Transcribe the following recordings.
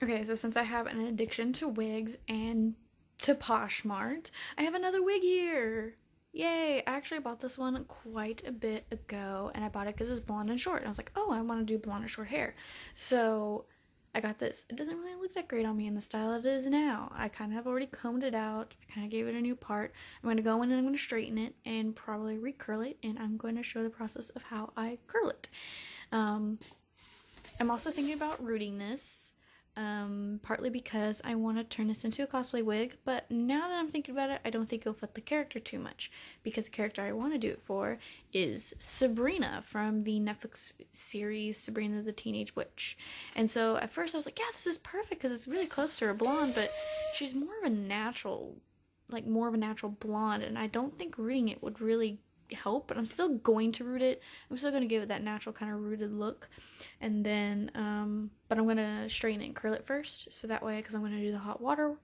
Okay, so since I have an addiction to wigs and to Poshmark, I have another wig here. Yay! I actually bought this one quite a bit ago, and I bought it because it was blonde and short. And I was like, oh, I want to do blonde and short hair. So I got this. It doesn't really look that great on me in the style it is now. I kind of have already combed it out. I kind of gave it a new part. I'm going to go in and I'm going to straighten it and probably recurl it, and I'm going to show the process of how I curl it. I'm also thinking about rooting this. Partly because I want to turn this into a cosplay wig, but now that I'm thinking about it, I don't think it'll fit the character too much, because the character I want to do it for is Sabrina from the Netflix series Sabrina the Teenage Witch. And so at first I was like, yeah, this is perfect because it's really close to her blonde, but she's more of a natural blonde, and I don't think rooting it would really help, but I'm still going to root it. I'm still going to give it that natural kind of rooted look, and then but I'm going to straighten it and curl it first, so that way, because I'm going to do the hot water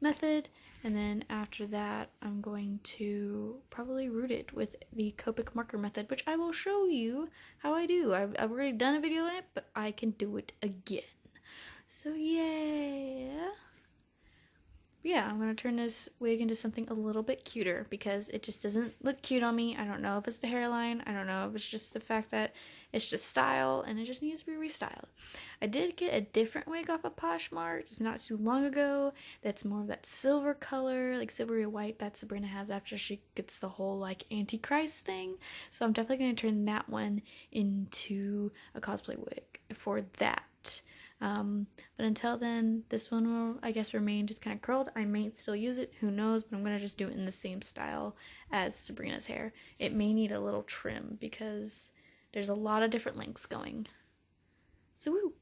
method, and then after that I'm going to probably root it with the Copic marker method, which I will show you how I do. I've already done a video on it, but I can do it again. So yeah. Yeah, I'm going to turn this wig into something a little bit cuter because it just doesn't look cute on me. I don't know if it's the hairline. I don't know if it's just the fact that it's just style and it just needs to be restyled. I did get a different wig off of Poshmark just not too long ago that's more of that silver color, like silvery white that Sabrina has after she gets the whole like Antichrist thing. So I'm definitely going to turn that one into a cosplay wig for that. But until then, this one will, I guess, remain just kind of curled. I may still use it, who knows, but I'm going to just do it in the same style as Sabrina's hair. It may need a little trim because there's a lot of different lengths going. So woo!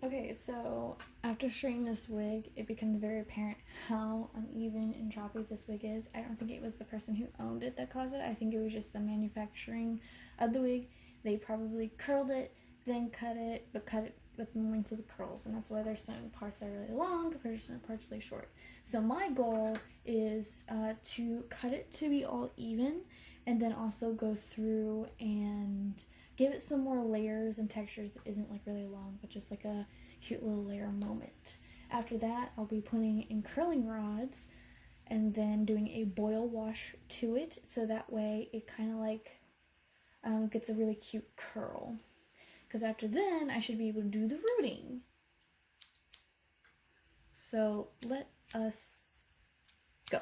Okay, so after straightening this wig, it becomes very apparent how uneven and choppy this wig is. I don't think it was the person who owned it that caused it. I think it was just the manufacturing of the wig. They probably curled it, then cut it, but cut it with the length of the curls, and that's why there's certain parts that are really long compared to certain parts really short. So my goal is to cut it to be all even, and then also go through and give it some more layers and textures that isn't like really long, but just like a cute little layer moment. After that, I'll be putting in curling rods and then doing a boil wash to it, so that way it kind of like gets a really cute curl. Because after then, I should be able to do the rooting. So let us go.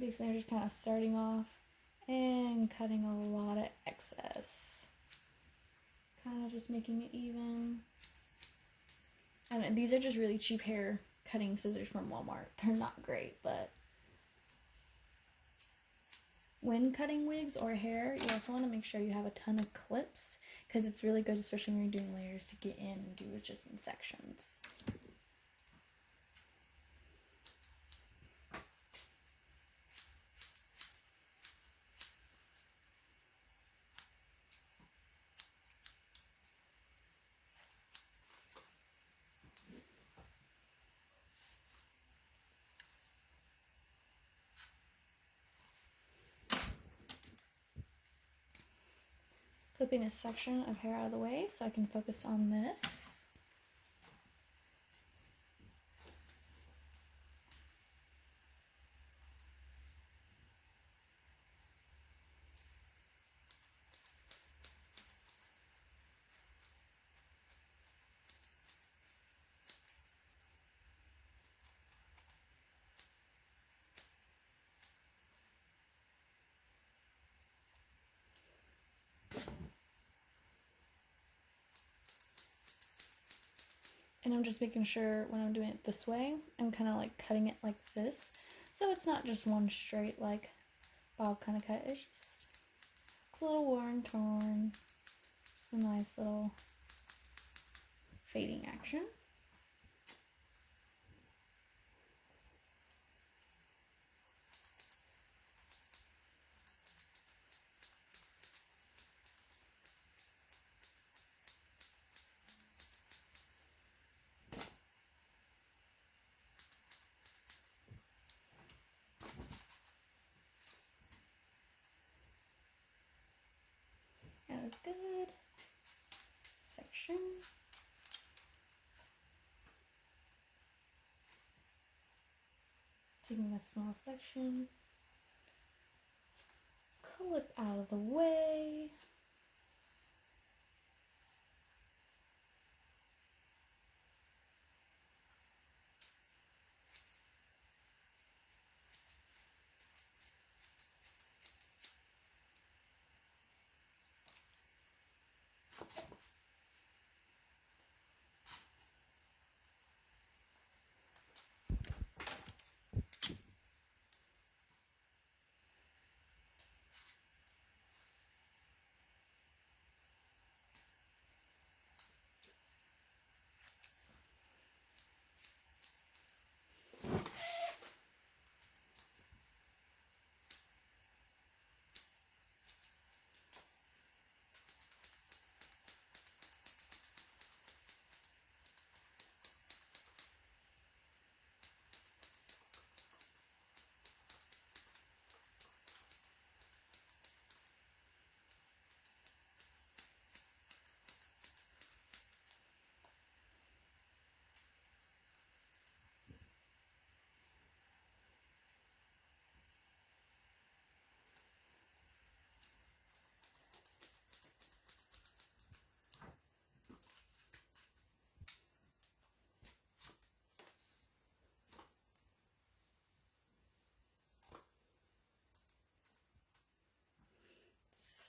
Basically, I'm just kind of starting off and cutting a lot of excess. Kind of just making it even. And these are just really cheap hair cutting scissors from Walmart. They're not great, but when cutting wigs or hair, you also want to make sure you have a ton of clips, because it's really good, especially when you're doing layers, to get in and do it just in sections. Clipping a section of hair out of the way so I can focus on this. And I'm just making sure when I'm doing it this way, I'm kind of like cutting it like this. So it's not just one straight like bob kind of cut. It's just it's a little worn, torn. Just a nice little fading action. That was good. Section. Taking a small section. Clip out of the way.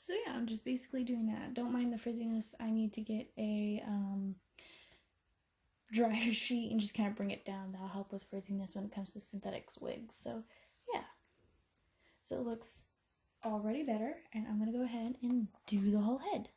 So yeah, I'm just basically doing that. Don't mind the frizziness. I need to get a dryer sheet and just kind of bring it down. That'll help with frizziness when it comes to synthetic wigs. So yeah. So it looks already better, and I'm gonna go ahead and do the whole head.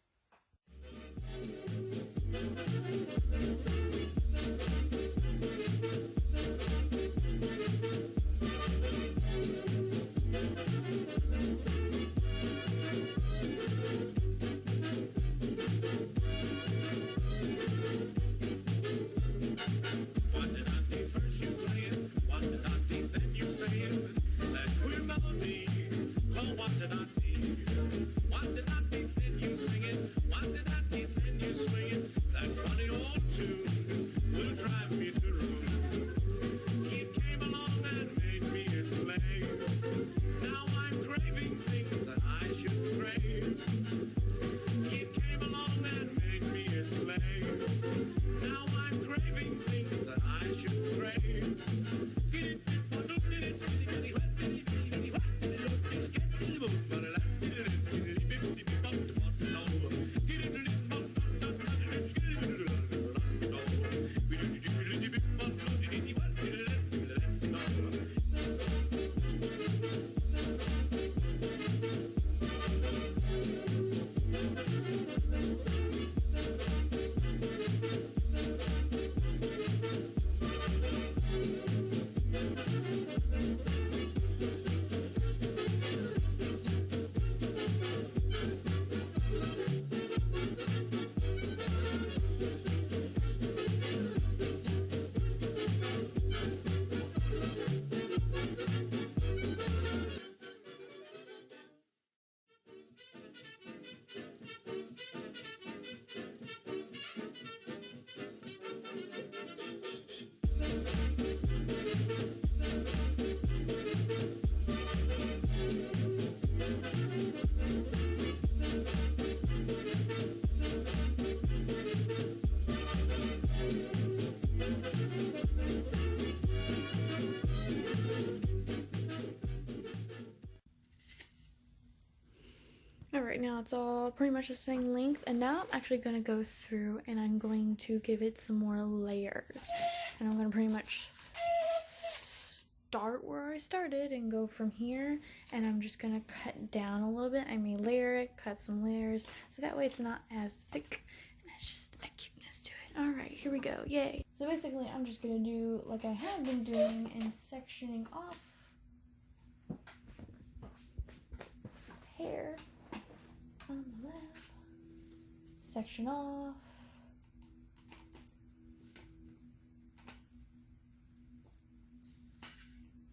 Alright, now it's all pretty much the same length, and now I'm actually going to go through and I'm going to give it some more layers. And I'm going to pretty much start where I started and go from here, and I'm just going to cut down a little bit. I may layer it, cut some layers, so that way it's not as thick, and it's just a cuteness to it. Alright, here we go, yay! So basically I'm just going to do like I have been doing and sectioning off hair on the left, section off,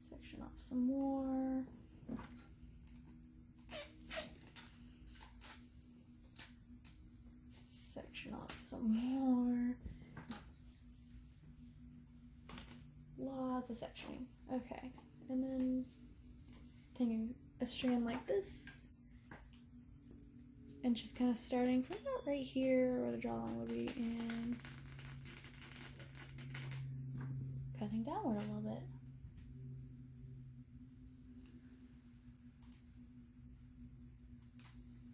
section off some more, section off some more, lots of sectioning. Okay, and then taking a strand like this and just kind of starting from about right here where the jawline would be and cutting downward a little bit.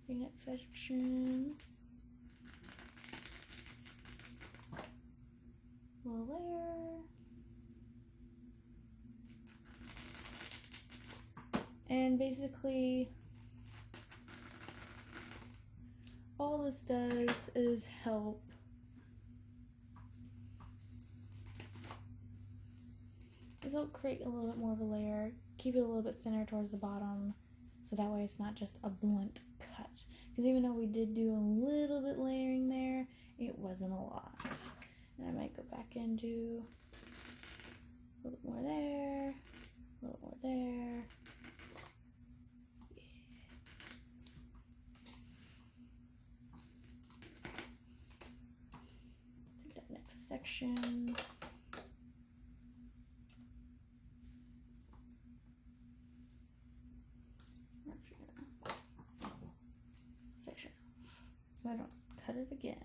The next section, little layer, and basically all this does is help create a little bit more of a layer, keep it a little bit thinner towards the bottom, so that way it's not just a blunt cut. Because even though we did do a little bit layering there, it wasn't a lot. And I might go back and do a little bit more there, a little more there. Section. Section. So I don't cut it again.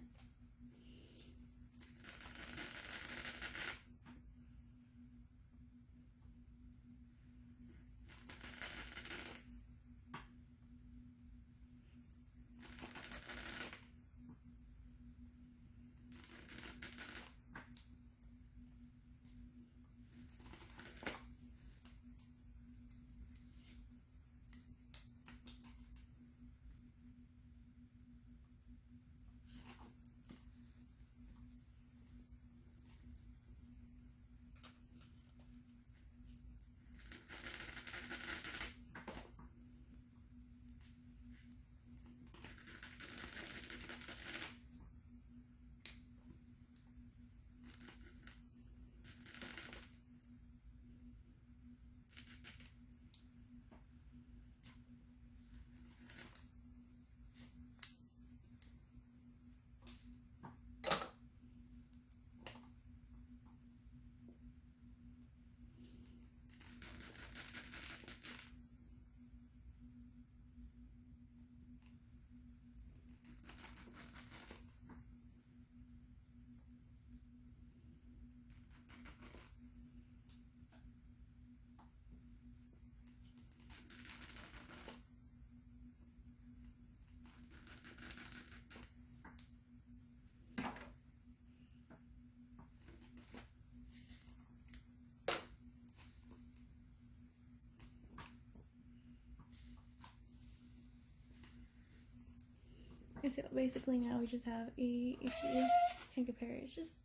So basically now we just have if you can compare it, it's just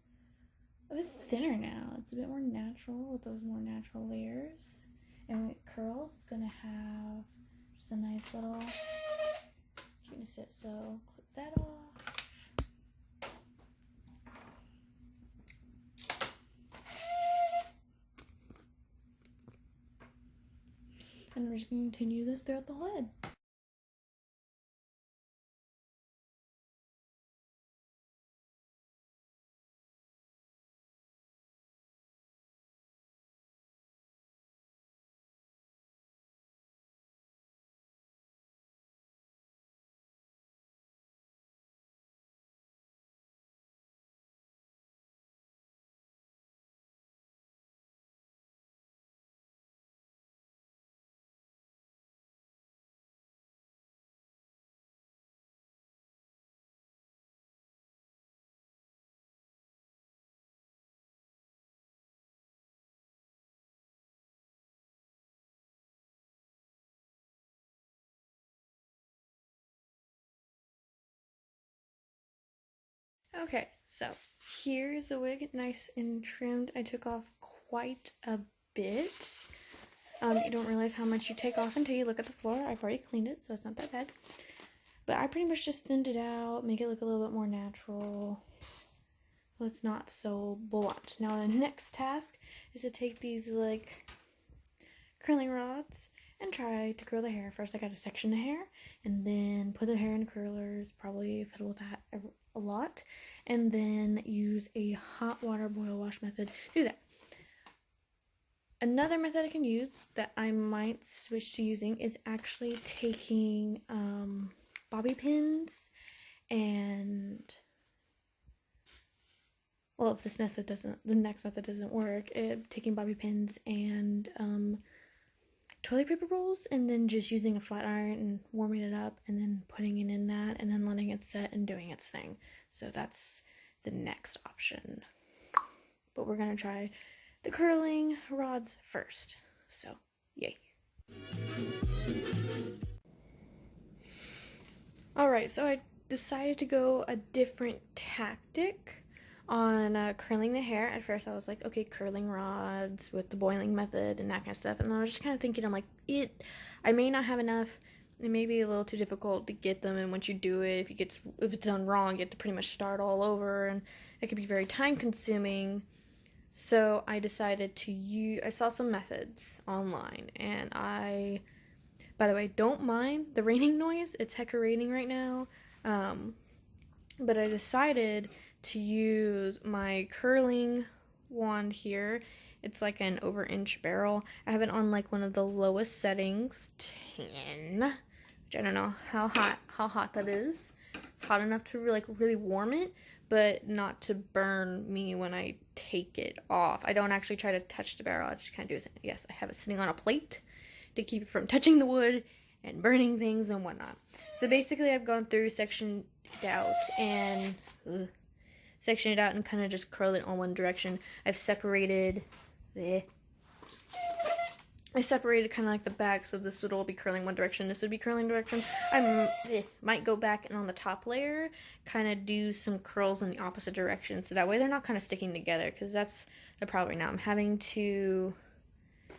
a bit thinner now. It's a bit more natural with those more natural layers. And when it curls, it's gonna have just a nice little cuteness it. So clip that off. And we're just gonna continue this throughout the whole head. Okay, so here's the wig, nice and trimmed. I took off quite a bit. You don't realize how much you take off until you look at the floor. I've already cleaned it, so it's not that bad. But I pretty much just thinned it out, make it look a little bit more natural, so it's not so blunt. Now the next task is to take these like curling rods and try to curl the hair. First I gotta section the hair and then put the hair in curlers, probably fiddle with that a lot, and then use a hot water boil wash method to do that. Another method I can use that I might switch to using is actually taking bobby pins and, well, if this method doesn't, the next method doesn't work, taking bobby pins and toilet paper rolls and then just using a flat iron and warming it up and then putting it in that and then letting it set and doing its thing. So that's the next option. But we're gonna try the curling rods first. So, yay. Alright, so I decided to go a different tactic on curling the hair. At first I was like, okay, curling rods with the boiling method and that kind of stuff, and I was just kind of thinking, I'm like, I may not have enough, it may be a little too difficult to get them, and once you do it, if it's done wrong, you have to pretty much start all over, and it could be very time consuming. So I decided I saw some methods online, and by the way, don't mind the raining noise, it's hecka raining right now, but I decided to use my curling wand here. It's like an over-inch barrel. I have it on like one of the lowest settings, 10, which I don't know how hot that is. It's hot enough to really warm it, but not to burn me when I take it off. I don't actually try to touch the barrel. I just kind of do it. Yes, I have it sitting on a plate to keep it from touching the wood and burning things and whatnot. So basically I've gone through, sectioned it out and kind of just curl it on one direction. I've separated kind of like the back, so this would all be curling one direction, this would be curling direction. I might go back and on the top layer kind of do some curls in the opposite direction, so that way they're not kind of sticking together, because that's the problem right now. I'm having to,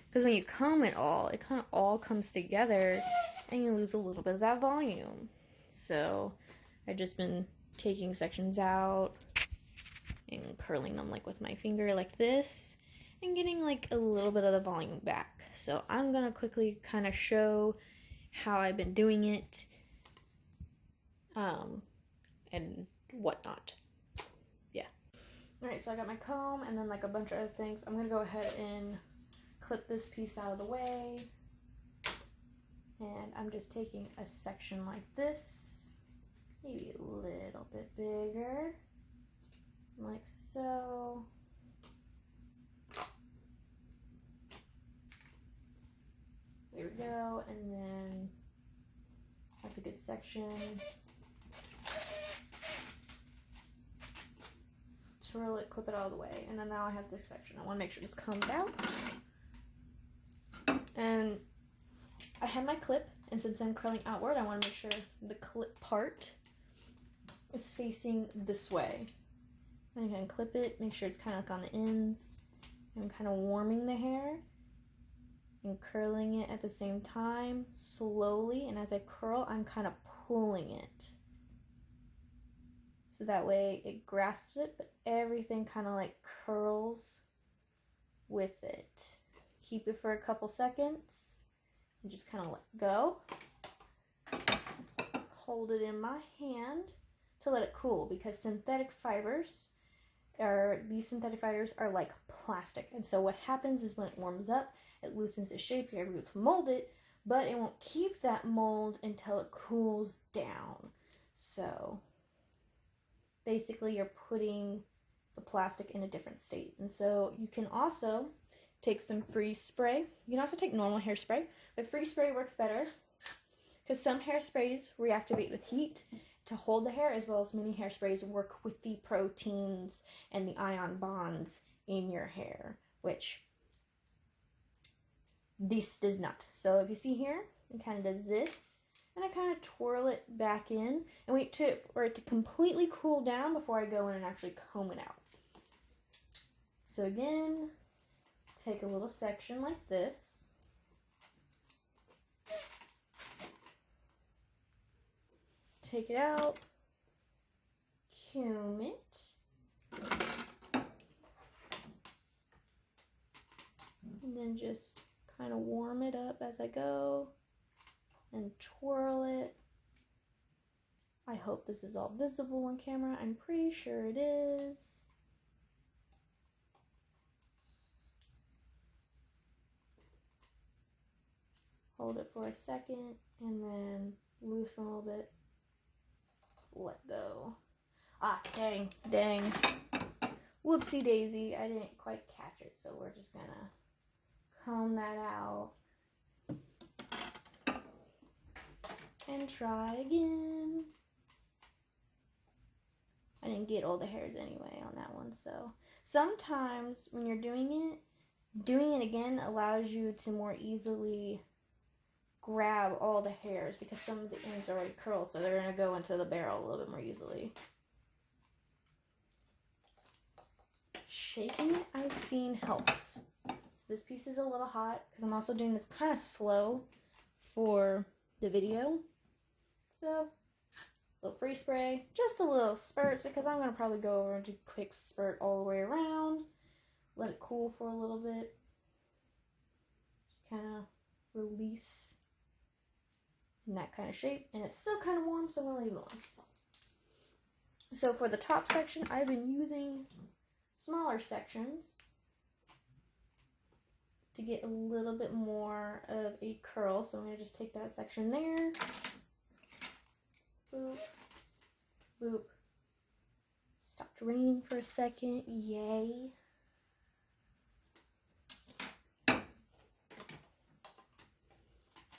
because when you comb it kind of all comes together and you lose a little bit of that volume. So I've just been taking sections out and curling them like with my finger like this and getting like a little bit of the volume back. So I'm gonna quickly kind of show how I've been doing it and whatnot. Yeah. Alright, so I got my comb and then like a bunch of other things. I'm gonna go ahead and clip this piece out of the way, and I'm just taking a section like this, maybe a little bit bigger, like so. There we go, and then that's a good section. Twirl it, clip it out of the way, and then now I have this section. I want to make sure this comes out. And I have my clip, and since I'm curling outward, I want to make sure the clip part is facing this way. I'm going to clip it, make sure it's kind of like on the ends. I'm kind of warming the hair and curling it at the same time, slowly. And as I curl, I'm kind of pulling it. So that way it grasps it, but everything kind of like curls with it. Keep it for a couple seconds and just kind of let go. Hold it in my hand to let it cool, because these synthetic fibers are like plastic. And so what happens is when it warms up, it loosens its shape, you're able to mold it, but it won't keep that mold until it cools down. So basically you're putting the plastic in a different state. And so you can also take some freeze spray. You can also take normal hairspray, but freeze spray works better because some hairsprays reactivate with heat to hold the hair, as well as many hairsprays work with the proteins and the ion bonds in your hair, which this does not. So if you see here, it kind of does this, and I kind of twirl it back in and wait for it to completely cool down before I go in and actually comb it out. So again, take a little section like this. Take it out, comb it, and then just kind of warm it up as I go and twirl it. I hope this is all visible on camera. I'm pretty sure it is. Hold it for a second and then loosen a little bit. Let go. Ah, dang. Whoopsie daisy, I didn't quite catch it, so we're just gonna comb that out and try again. I didn't get all the hairs anyway on that one, so sometimes when you're doing it again allows you to more easily grab all the hairs, because some of the ends are already curled, so they're going to go into the barrel a little bit more easily. Shaking it, I've seen, helps. So this piece is a little hot because I'm also doing this kind of slow for the video. So a little free spray, just a little spurt, because I'm going to probably go over and do a quick spurt all the way around. Let it cool for a little bit. Just kind of release in that kind of shape, and it's still kind of warm, so I'm going to leave it alone. So for the top section, I've been using smaller sections to get a little bit more of a curl, so I'm going to just take that section there. Boop, boop. Stopped raining for a second, yay.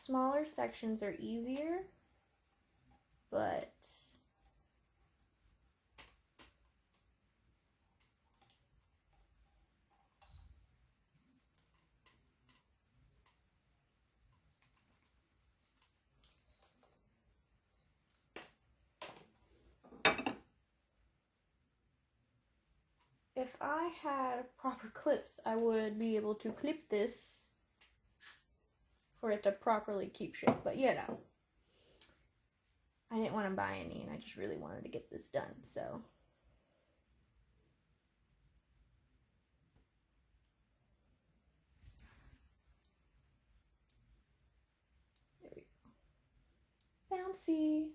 Smaller sections are easier, but if I had proper clips, I would be able to clip this for it to properly keep shape. But you know, I didn't want to buy any, and I just really wanted to get this done, so. There we go. Bouncy.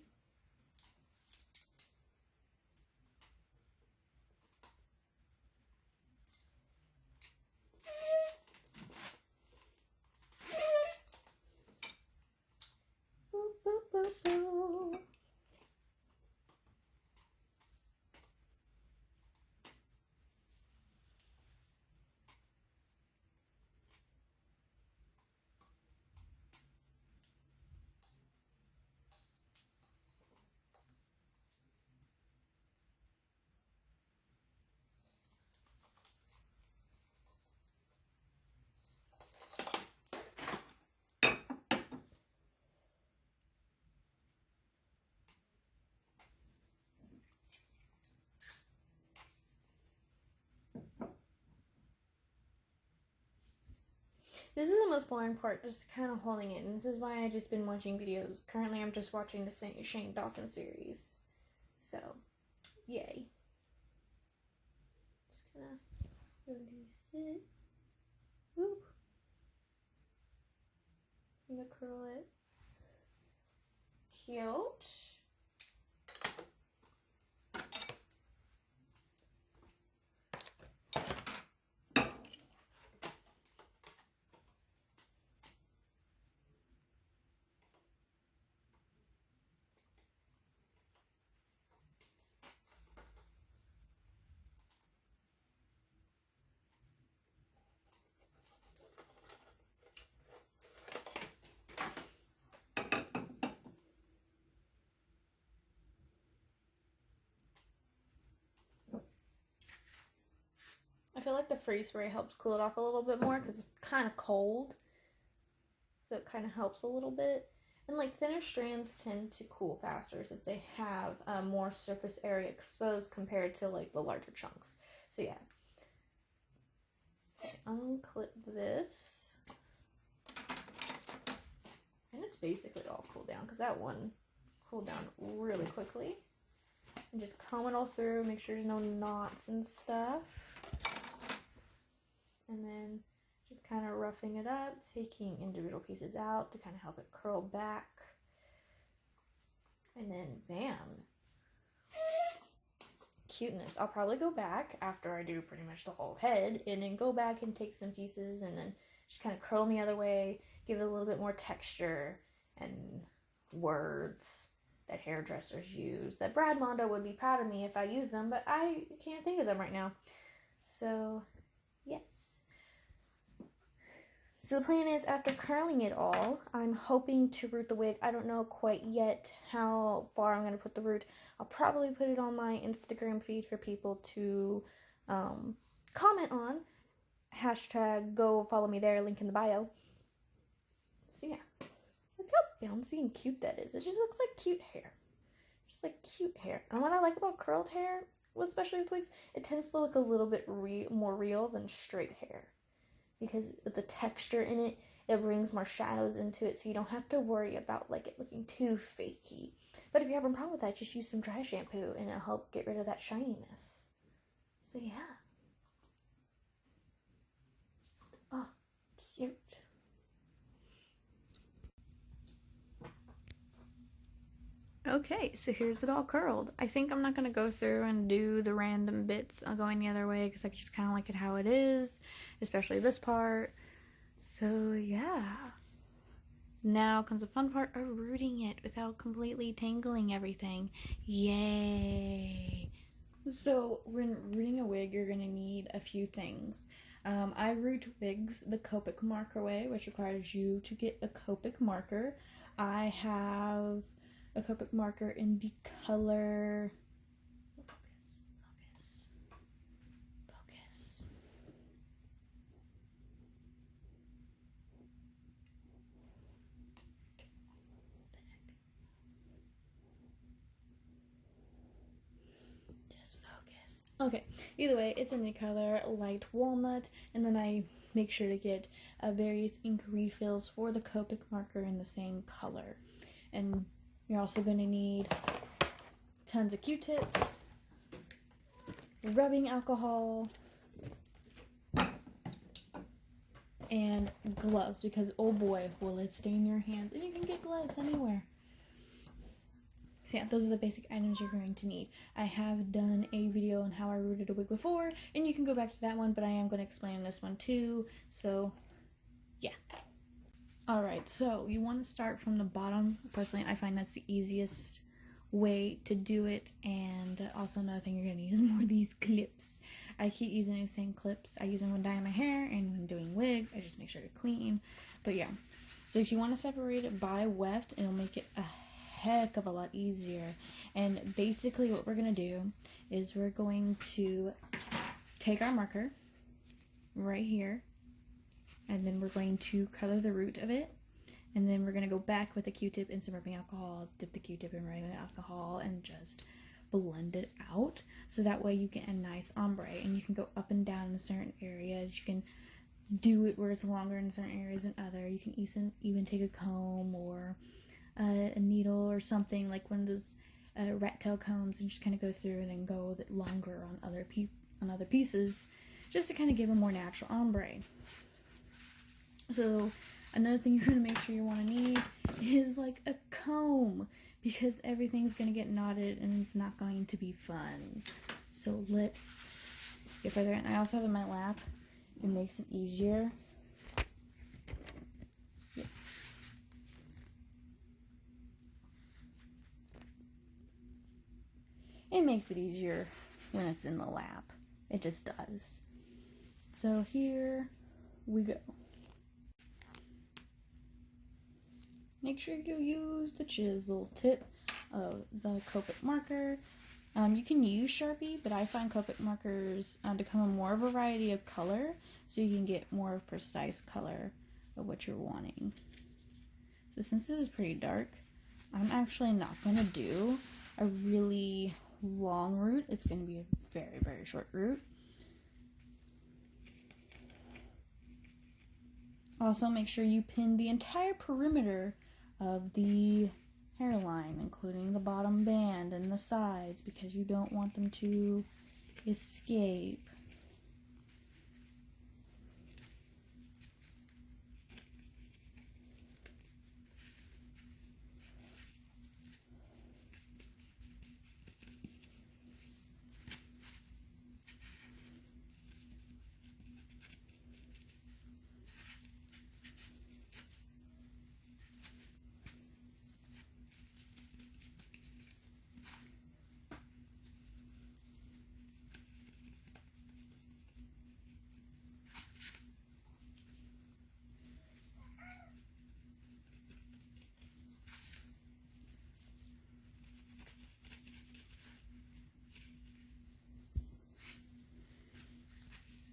This is the most boring part, just kind of holding it. And this is why I've just been watching videos. Currently, I'm just watching the Shane Dawson series. So, yay. Just gonna release it. Whoop. I'm gonna curl it. Cute. I feel like the freeze spray helps cool it off a little bit more because it's kind of cold. So it kind of helps a little bit. And like thinner strands tend to cool faster since they have more surface area exposed compared to like the larger chunks. So yeah. Okay, unclip this. And it's basically all cooled down because that one cooled down really quickly. And just comb it all through, make sure there's no knots and stuff. And then just kind of roughing it up, taking individual pieces out to kind of help it curl back. And then bam. Cuteness. I'll probably go back after I do pretty much the whole head and then go back and take some pieces and then just kind of curl them the other way, give it a little bit more texture and words that hairdressers use. That Brad Mondo would be proud of me if I used them, but I can't think of them right now. So, yes. So the plan is, after curling it all, I'm hoping to root the wig. I don't know quite yet how far I'm going to put the root. I'll probably put it on my Instagram feed for people to comment on. Hashtag go follow me there, link in the bio. So yeah. Look how bouncy and cute that is. It just looks like cute hair. Just like cute hair. And what I like about curled hair, especially with wigs, it tends to look a little bit more real than straight hair. Because the texture in it, it brings more shadows into it, so you don't have to worry about like it looking too fakey. But if you're having a problem with that, just use some dry shampoo and it'll help get rid of that shininess. So yeah. Just, oh, cute. Okay, so here's it all curled. I think I'm not going to go through and do the random bits going the other way because I just kind of like it how it is, especially this part. So yeah. Now comes the fun part of rooting it without completely tangling everything. Yay! So when rooting a wig, you're going to need a few things. I root wigs the Copic marker way, which requires you to get a Copic marker. I have a Copic marker in the color focus. Just focus. Okay, either way, it's in the color light walnut, and then I make sure to get various ink refills for the Copic marker in the same color. And you're also going to need tons of Q-tips, rubbing alcohol, and gloves, because oh boy, will it stain your hands. And you can get gloves anywhere. So yeah, those are the basic items you're going to need. I have done a video on how I rooted a wig before, and you can go back to that one, but I am going to explain this one too. So yeah. Alright, so you want to start from the bottom. Personally, I find that's the easiest way to do it. And also another thing you're going to need is more of these clips. I keep using the same clips. I use them when dyeing my hair and when doing wigs. I just make sure to clean. But yeah, so if you want to separate it by weft, it'll make it a heck of a lot easier. And basically what we're going to do is we're going to take our marker right here, and then we're going to color the root of it, and then we're going to go back with a Q-tip and some rubbing alcohol, dip the Q-tip in rubbing alcohol, and just blend it out, so that way you get a nice ombre, and you can go up and down in certain areas. You can do it where it's longer in certain areas than other. You can even take a comb or a needle or something, like one of those rat tail combs, and just kind of go through and then go with it longer on other pieces, just to kind of give a more natural ombre. So another thing you're going to make sure you want to need is like a comb, because everything's going to get knotted and it's not going to be fun. So let's get further in. I also have in my lap. It makes it easier. Yeah. It makes it easier when it's in the lap. It just does. So here we go. Make sure you use the chisel tip of the Copic marker. You can use Sharpie, but I find Copic markers to come in more variety of color, so you can get more precise color of what you're wanting. So since this is pretty dark, I'm actually not going to do a really long root. It's going to be a very, very short root. Also, make sure you pin the entire perimeter of the hairline, including the bottom band and the sides, because you don't want them to escape.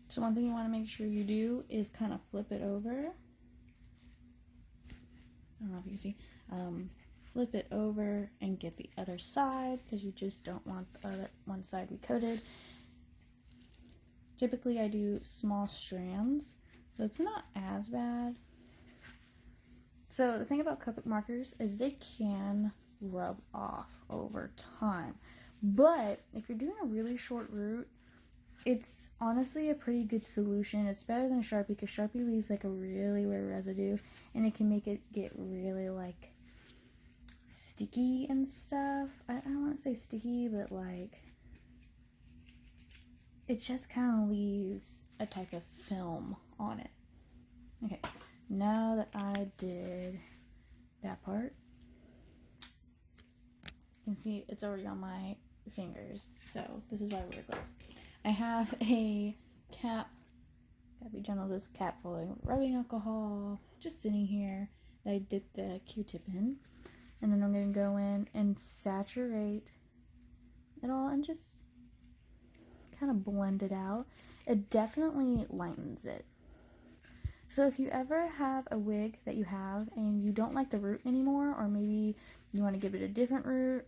So one thing you want to make sure you do is kind of flip it over. I don't know if you can see. Flip it over and get the other side, because you just don't want the other one side to be coated. Typically I do small strands, so it's not as bad. So the thing about Copic markers is they can rub off over time. But if you're doing a really short root, it's honestly a pretty good solution. It's better than Sharpie, because Sharpie leaves like a really weird residue, and it can make it get really like sticky and stuff. I don't want to say sticky, but like it just kind of leaves a type of film on it. Okay, now that I did that part, you can see it's already on my fingers, so this is why I wear gloves. I have a cap, gotta be gentle, this cap full of rubbing alcohol, just sitting here, that I dipped the Q-tip in, and then I'm gonna go in and saturate it all and just kind of blend it out. It definitely lightens it. So if you ever have a wig that you have and you don't like the root anymore, or maybe you want to give it a different root,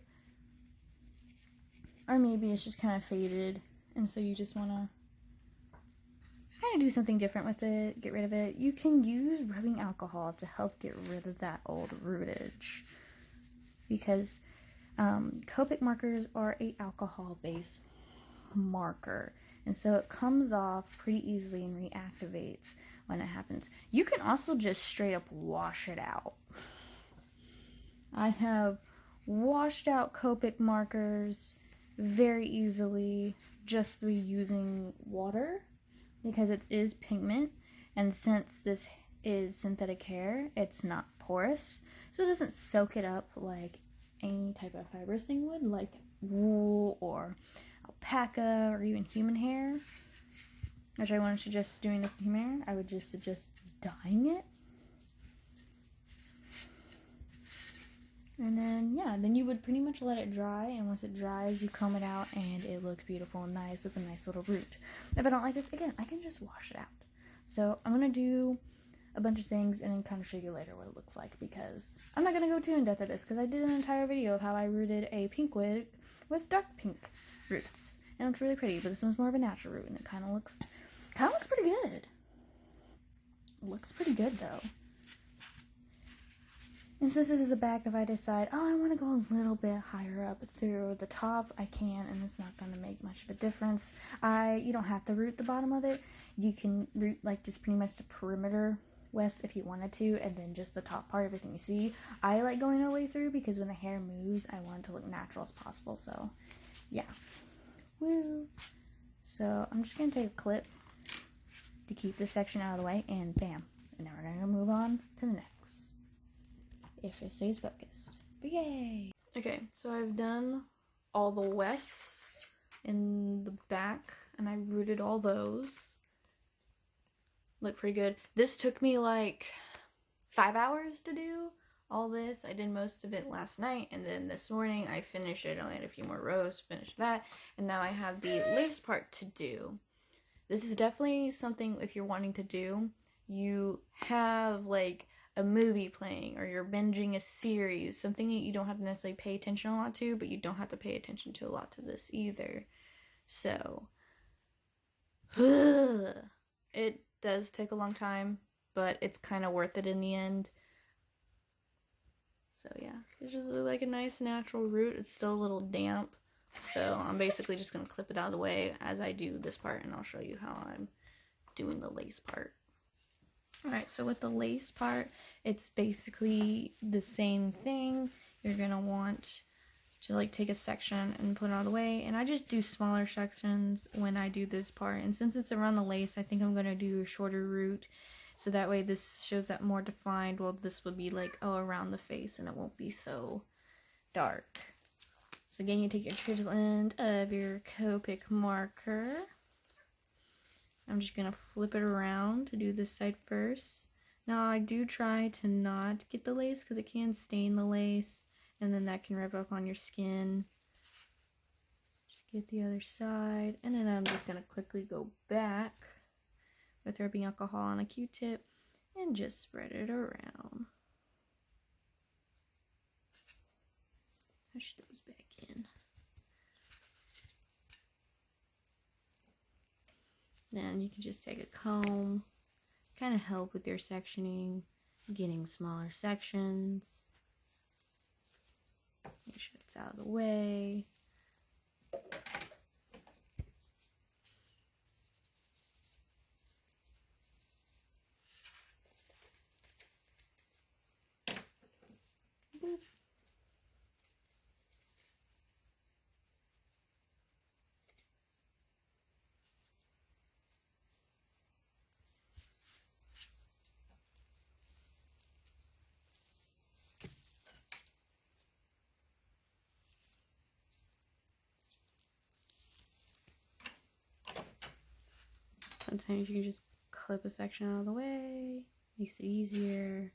or maybe it's just kind of faded, and so you just want to kind of do something different with it, get rid of it, you can use rubbing alcohol to help get rid of that old rootage. Because Copic markers are a alcohol-based marker, and so it comes off pretty easily and reactivates when it happens. You can also just straight up wash it out. I have washed out Copic markers very easily just by using water, because it is pigment, and since this is synthetic hair, it's not porous, so it doesn't soak it up like any type of fibrous thing would, like wool or alpaca or even human hair, which I wouldn't suggest doing this to human hair. I would just suggest dyeing it. And then, yeah, then you would pretty much let it dry, and once it dries, you comb it out, and it looks beautiful and nice with a nice little root. If I don't like this, again, I can just wash it out. So I'm going to do a bunch of things and then kind of show you later what it looks like, because I'm not going to go too in depth at this, because I did an entire video of how I rooted a pink wig with dark pink roots, and it looks really pretty, but this one's more of a natural root, and it kind of looks pretty good. looks pretty good though. And since this is the back, if I decide, oh, I want to go a little bit higher up through the top, I can, and it's not going to make much of a difference. You don't have to root the bottom of it. You can root like just pretty much the perimeter wefts if you wanted to, and then just the top part, everything you see. I like going all the way through because when the hair moves, I want it to look natural as possible. So, yeah. Woo! So, I'm just going to take a clip to keep this section out of the way, and bam. And now we're going to move on to the next. If it stays focused. But yay! Okay, so I've done all the wefts in the back, and I rooted all those. Look pretty good. This took me like 5 hours to do all this. I did most of it last night, and then this morning I finished it. I only had a few more rows to finish that, and now I have the lace part to do. This is definitely something, if you're wanting to do, you have like a movie playing, or you're binging a series, something that you don't have to necessarily pay attention a lot to, but you don't have to pay attention to a lot to this either. So, it does take a long time, but it's kind of worth it in the end. So yeah, it's just like a nice natural root. It's still a little damp, so I'm basically just going to clip it out of the way as I do this part, and I'll show you how I'm doing the lace part. Alright, so with the lace part, it's basically the same thing. You're going to want to like take a section and put it out of the way, and I just do smaller sections when I do this part. And since it's around the lace, I think I'm going to do a shorter root, so that way this shows that more defined. Well, this would be like, oh, around the face, and it won't be so dark. So again, you take your chisel end of your Copic marker. I'm just going to flip it around to do this side first. Now, I do try to not get the lace because it can stain the lace, and then that can rub up on your skin. Just get the other side, and then I'm just going to quickly go back with rubbing alcohol on a Q-tip and just spread it around. Push those back in. Then you can just take a comb, kind of help with your sectioning, getting smaller sections. Make sure it's out of the way. Boop. Sometimes you can just clip a section out of the way, makes it easier.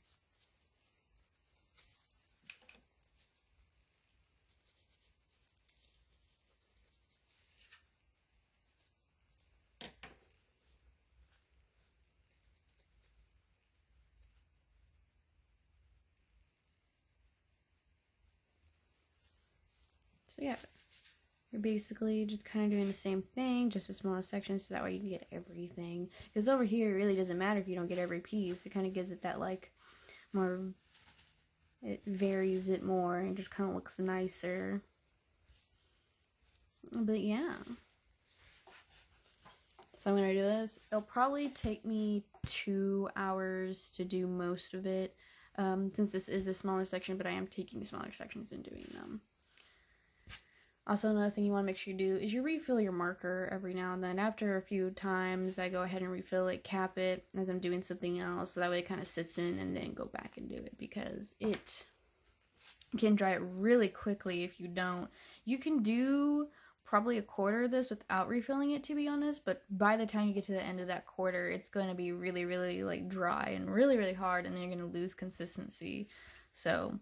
So yeah, you're basically just kind of doing the same thing, just with smaller sections, so that way you can get everything. Because over here, it really doesn't matter if you don't get every piece. It kind of gives it that, like, more, it varies it more, and just kind of looks nicer. But yeah. So I'm going to do this. It'll probably take me 2 hours to do most of it, since this is a smaller section, but I am taking smaller sections and doing them. Also, another thing you want to make sure you do is you refill your marker every now and then. After a few times, I go ahead and refill it, cap it as I'm doing something else, so that way it kind of sits in, and then go back and do it, because it can dry it really quickly if you don't. You can do probably a quarter of this without refilling it, to be honest, but by the time you get to the end of that quarter, it's going to be really, really like dry and really, really hard, and then you're going to lose consistency. So,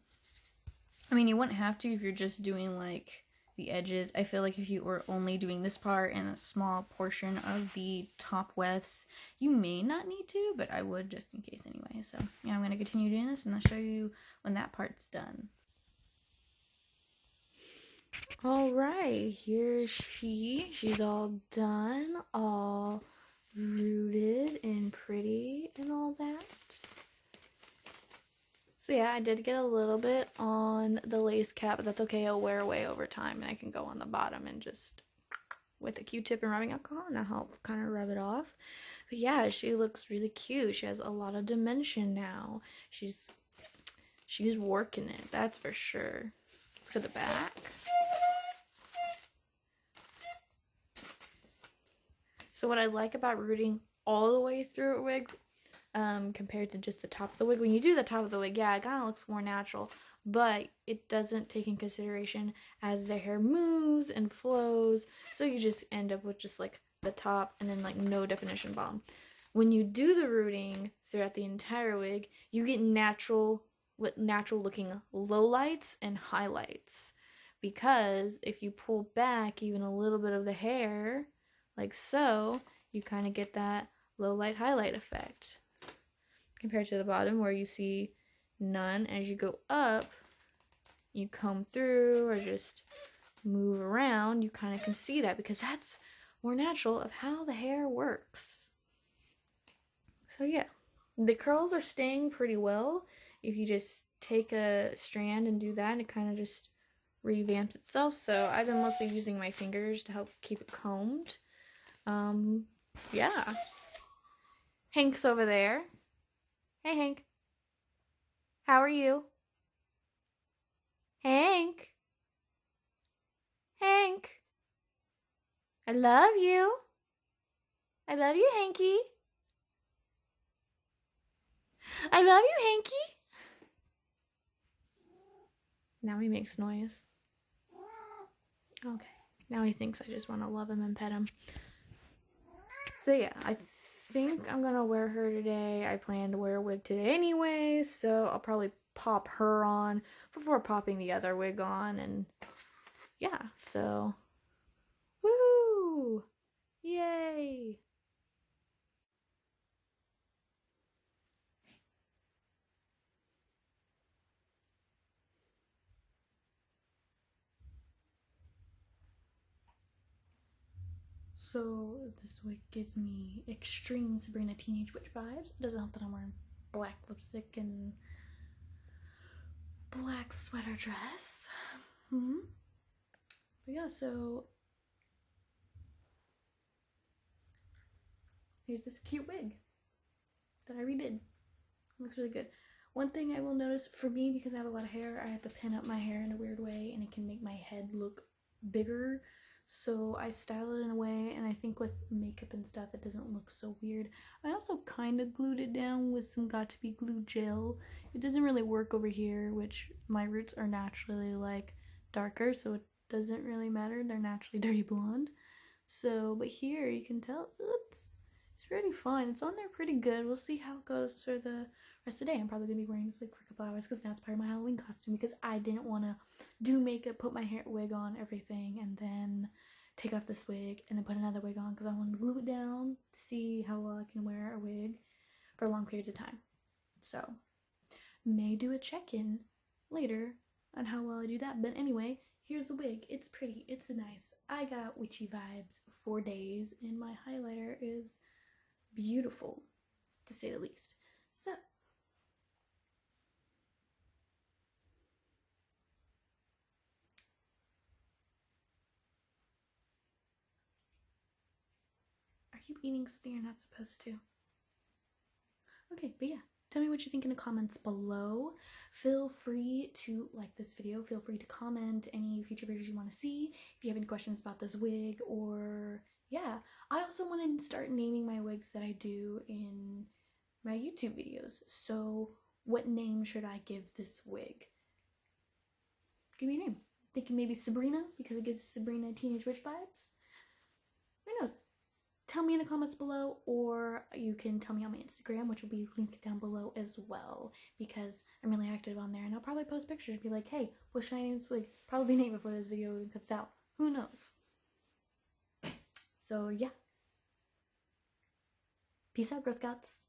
I mean, you wouldn't have to if you're just doing like the edges. I feel like if you were only doing this part and a small portion of the top wefts, you may not need to, but I would just in case anyway. So yeah, I'm going to continue doing this, and I'll show you when that part's done. Alright, here is she. She's all done, all rooted and pretty and all that. So yeah, I did get a little bit on the lace cap, but that's okay. It'll wear away over time, and I can go on the bottom and just with a Q-tip and rubbing alcohol, and that'll help kind of rub it off. But yeah, she looks really cute. She has a lot of dimension now. She's working it, that's for sure. Let's go to the back. So what I like about rooting all the way through a wig, compared to just the top of the wig, when you do the top of the wig, yeah, it kind of looks more natural, but it doesn't take in consideration as the hair moves and flows, so you just end up with just like the top and then like no definition bottom. When you do the rooting throughout the entire wig, you get natural looking lowlights and highlights, because if you pull back even a little bit of the hair like so, you kind of get that low light highlight effect compared to the bottom where you see none. As you go up, you comb through or just move around, you kind of can see that, because that's more natural of how the hair works. So yeah, the curls are staying pretty well. If you just take a strand and do that, it kind of just revamps itself. So I've been mostly using my fingers to help keep it combed. Yeah. Hank's over there. Hey, Hank. How are you? Hank. Hank. I love you. I love you, Hanky. I love you, Hanky. Now he makes noise. Okay. Now he thinks I just want to love him and pet him. So yeah, I think I'm gonna wear her today. I plan to wear a wig today anyway, so I'll probably pop her on before popping the other wig on, and yeah, so woo! Yay! So this wig gives me extreme Sabrina Teenage Witch vibes. It doesn't help that I'm wearing black lipstick and black sweater dress. But yeah, so here's this cute wig that I redid. It looks really good. One thing I will notice for me, because I have a lot of hair, I have to pin up my hair in a weird way, and it can make my head look bigger. So I style it in a way, and I think with makeup and stuff, it doesn't look so weird. I also kind of glued it down with some Got2b glue gel. It doesn't really work over here, which my roots are naturally like darker, so it doesn't really matter. They're naturally dirty blonde. So, but here you can tell it's pretty fun. It's on there pretty good. We'll see how it goes for the rest of the day. I'm probably gonna be wearing this wig for a couple hours because now it's part of my Halloween costume, because I didn't want to do makeup, put my hair wig on, everything, and then take off this wig and then put another wig on, because I want to glue it down to see how well I can wear a wig for long periods of time. So may do a check-in later on how well I do that. But anyway, here's the wig. It's pretty, it's nice. I got witchy vibes for days, and my highlighter is beautiful, to say the least. So are you eating something you're not supposed to? Okay, but yeah, tell me what you think in the comments below. Feel free to like this video. Feel free to comment any future videos you want to see. If you have any questions about this wig, or yeah, I also want to start naming my wigs that I do in my YouTube videos. So what name should I give this wig? Give me a name. Thinking maybe Sabrina, because it gives Sabrina Teenage Witch vibes. Who knows? Tell me in the comments below, or you can tell me on my Instagram, which will be linked down below as well, because I'm really active on there, and I'll probably post pictures and be like, hey, what should I name this wig? Probably name it before this video even comes out. Who knows? So yeah. Peace out, Girl Scouts.